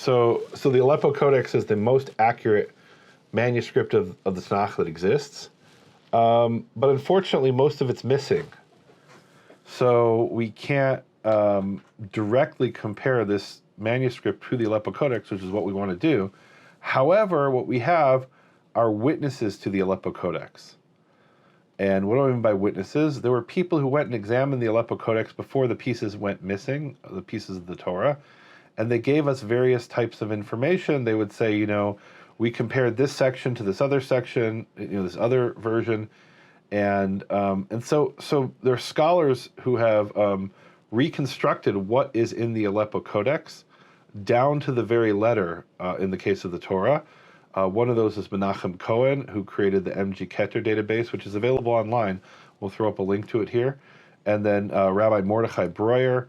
So the Aleppo Codex is the most accurate manuscript of the Tanakh that exists. But unfortunately, most of it's missing. So we can't directly compare this manuscript to the Aleppo Codex, which is what we want to do. However, what we have are witnesses to the Aleppo Codex. And what do I mean by witnesses? There were people who went and examined the Aleppo Codex before the pieces went missing, the pieces of the Torah, and they gave us various types of information. They would say, we compared this section to this other section, this other version, and so there are scholars who have reconstructed what is in the Aleppo Codex down to the very letter in the case of the Torah. One of those is Menachem Cohen, who created the MG Keter database, which is available online. We'll throw up a link to it here. And then Rabbi Mordechai Breuer,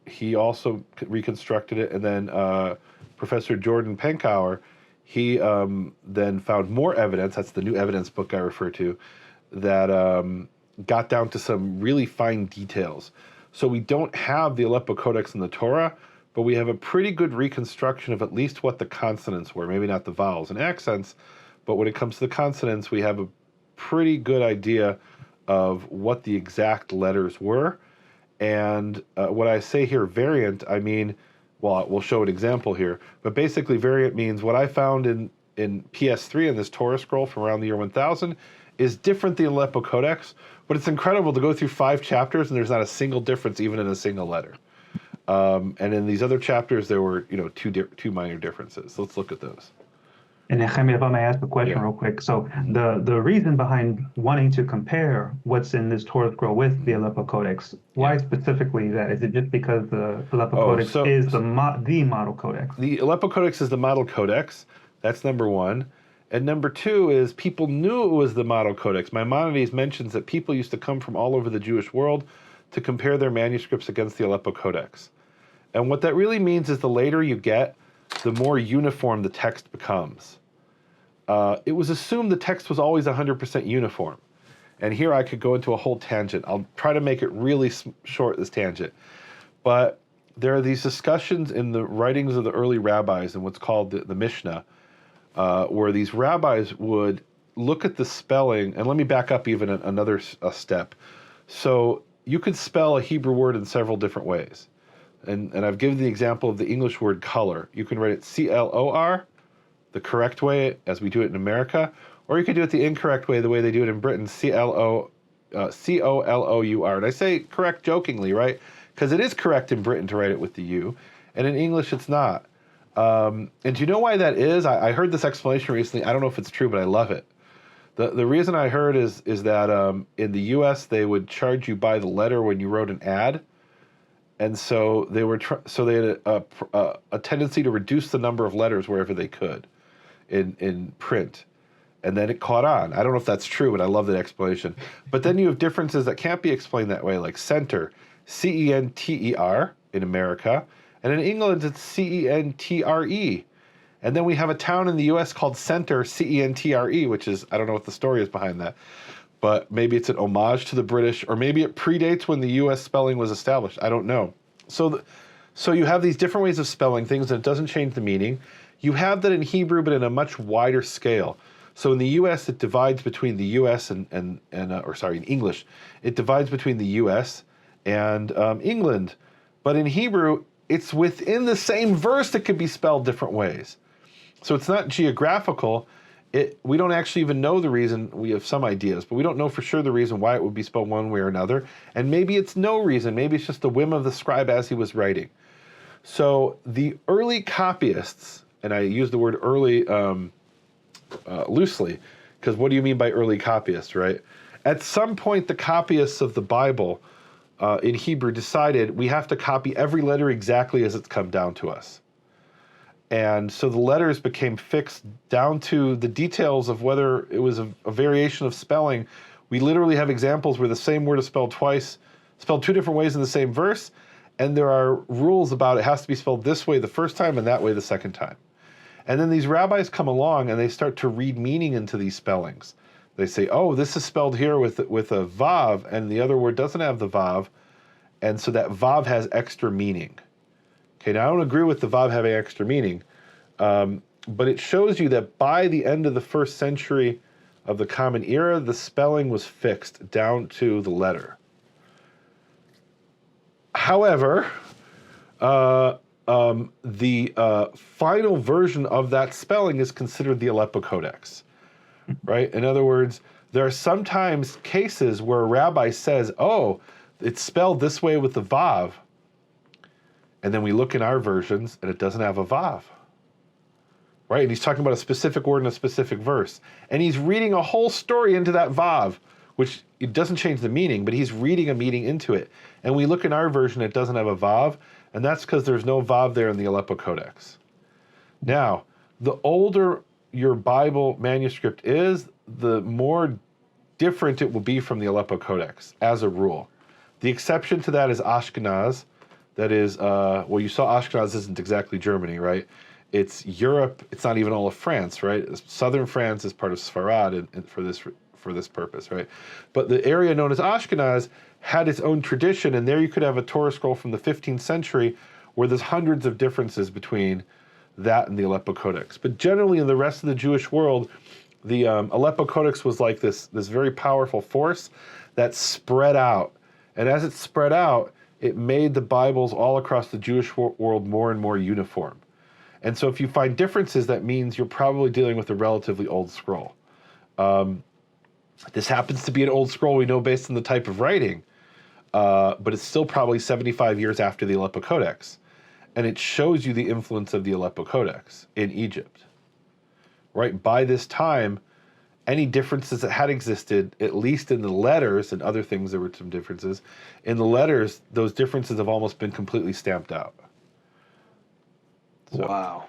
he also reconstructed it. And then Professor Jordan Penkower, he then found more evidence, that's the new evidence book I refer to, that got down to some really fine details. So we don't have the Aleppo Codex in the Torah, but we have a pretty good reconstruction of at least what the consonants were, maybe not the vowels and accents, but when it comes to the consonants, we have a pretty good idea of what the exact letters were. And when I say here variant, I mean, well, we'll show an example here, but basically variant means what I found in PS3 in this Torah scroll from around the year 1000 is different than the Aleppo Codex, but it's incredible to go through 5 chapters and there's not a single difference even in a single letter. And in these other chapters, there were, two minor differences. So let's look at those. And Nehemia, if I may ask a question real quick. So the reason behind wanting to compare what's in this Torah scroll with the Aleppo Codex, why specifically that? Is it just because the Aleppo Codex is the model codex? The Aleppo Codex is the model codex. That's number one. And number two is people knew it was the model codex. Maimonides mentions that people used to come from all over the Jewish world to compare their manuscripts against the Aleppo Codex. And what that really means is the later you get, the more uniform the text becomes. It was assumed the text was always 100% uniform. And here I could go into a whole tangent. I'll try to make it really short, this tangent. But there are these discussions in the writings of the early rabbis in what's called the Mishnah, where these rabbis would look at the spelling, and let me back up even another step. So you could spell a Hebrew word in several different ways. And I've given the example of the English word color. You can write it C-L-O-R, the correct way, as we do it in America, or you could do it the incorrect way, the way they do it in Britain, C-O-L-O-U-R. And I say correct jokingly, right? Because it is correct in Britain to write it with the U, and in English it's not. And do you know why that is? I heard this explanation recently. I don't know if it's true, but I love it. The reason I heard is that in the U.S. they would charge you by the letter when you wrote an ad. And so they had a tendency to reduce the number of letters wherever they could in print. And then it caught on. I don't know if that's true, but I love that explanation. But then you have differences that can't be explained that way, like center, C-E-N-T-E-R in America. And in England, it's C-E-N-T-R-E. And then we have a town in the U.S. called Center, C-E-N-T-R-E, which is, I don't know what the story is behind that. But maybe it's an homage to the British, or maybe it predates when the U.S. spelling was established. I don't know. So you have these different ways of spelling things, and it doesn't change the meaning. You have that in Hebrew, but in a much wider scale. So in the U.S., it divides between the U.S. in English, it divides between the U.S. and England. But in Hebrew, it's within the same verse that could be spelled different ways. So it's not geographical. We don't actually even know the reason. We have some ideas, but we don't know for sure the reason why it would be spelled one way or another. And maybe it's no reason. Maybe it's just the whim of the scribe as he was writing. So the early copyists, and I use the word early loosely, because what do you mean by early copyists, right? At some point, the copyists of the Bible in Hebrew decided we have to copy every letter exactly as it's come down to us. And so the letters became fixed down to the details of whether it was a variation of spelling. We literally have examples where the same word is spelled twice, spelled 2 different ways in the same verse, and there are rules about it has to be spelled this way the first time and that way the second time. And then these rabbis come along and they start to read meaning into these spellings. They say, oh, this is spelled here with a vav, and the other word doesn't have the vav, and so that vav has extra meaning. Okay, now I don't agree with the Vav having extra meaning, but it shows you that by the end of the 1st century of the Common Era, the spelling was fixed down to the letter. However, the final version of that spelling is considered the Aleppo Codex, right? In other words, there are sometimes cases where a rabbi says, oh, it's spelled this way with the Vav, and then we look in our versions and it doesn't have a Vav, right? And he's talking about a specific word in a specific verse, and he's reading a whole story into that Vav, which it doesn't change the meaning, but he's reading a meaning into it. And we look in our version, it doesn't have a Vav, and that's because there's no Vav there in the Aleppo Codex. Now, the older your Bible manuscript is, the more different it will be from the Aleppo Codex, as a rule. The exception to that is Ashkenaz. That is, well, you saw Ashkenaz isn't exactly Germany, right? It's Europe. It's not even all of France, right? Southern France is part of Sfarad and for this purpose, right? But the area known as Ashkenaz had its own tradition, and there you could have a Torah scroll from the 15th century where there's hundreds of differences between that and the Aleppo Codex. But generally in the rest of the Jewish world, the Aleppo Codex was like this very powerful force that spread out. And as it spread out, it made the Bibles all across the Jewish world more and more uniform. And so if you find differences, that means you're probably dealing with a relatively old scroll. This happens to be an old scroll we know based on the type of writing, but it's still probably 75 years after the Aleppo Codex. And it shows you the influence of the Aleppo Codex in Egypt. Right? By this time, any differences that had existed, at least in the letters and other things, there were some differences. In the letters, those differences have almost been completely stamped out. So, wow.